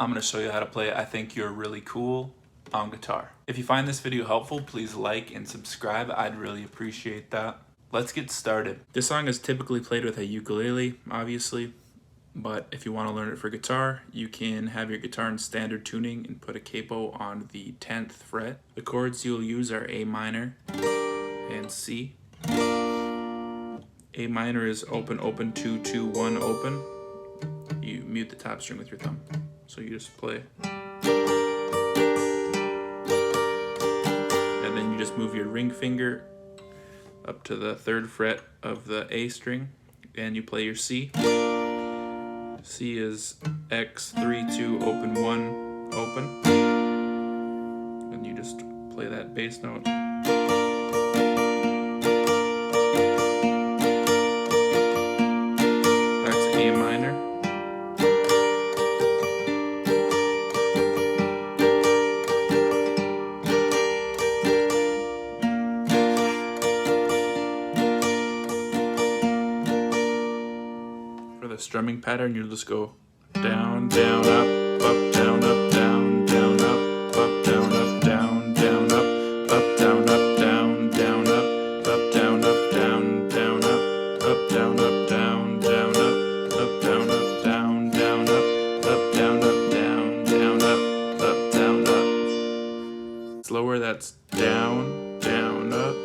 I'm gonna show you how to play I Think You're Really Cool on guitar. If you find this video helpful, please like and subscribe. I'd really appreciate that. Let's get started. This song is typically played with a ukulele, obviously, but if you want to learn it for guitar, you can have your guitar in standard tuning and put a capo on the 10th fret. The chords you'll use are A minor and C. A minor is open, open, 2, 2, 1, open. You mute the top string with your thumb. So you just play. And then you just move your ring finger up to the 3rd fret of the A string and you play your C. C is X, 3, 2, open, 1, open. And you just play that bass note. That's A minor. For the strumming pattern, you'll just go down, down, up, down, up, down, down, up, down, up, down, down, up, down, up, down, down, up, down, up, down, down, up, down, up, down, down, up, down, up, down, down, up, down, up, down, down, up, down, up. Slower, that's down, down, up,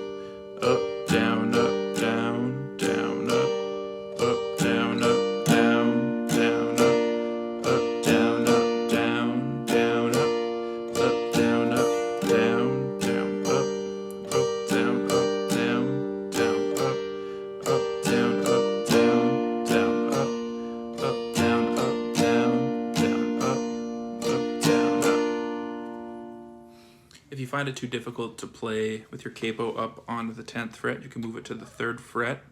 down, up, down, down, up, down, up. If you find it too difficult to play with your capo up onto the 10th fret, you can move it to the 3rd fret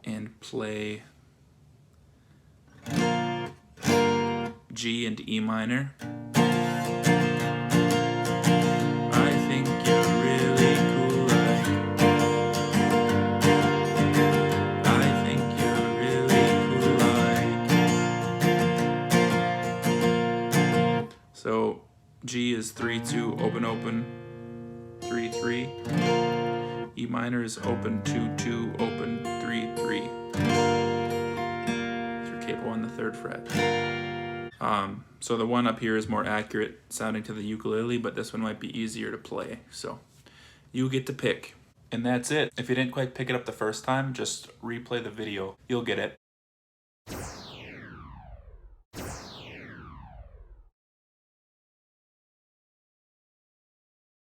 and play G and E minor. I think you're really cool, I think you're really cool, So G is 3, 2, open, open, 3, 3. E minor is open, 2, 2, open, 3, 3. It's your capo on the 3rd fret. So the one up here is more accurate sounding to the ukulele, but this one might be easier to play. So you get to pick. And that's it. If you didn't quite pick it up the first time, just replay the video. You'll get it.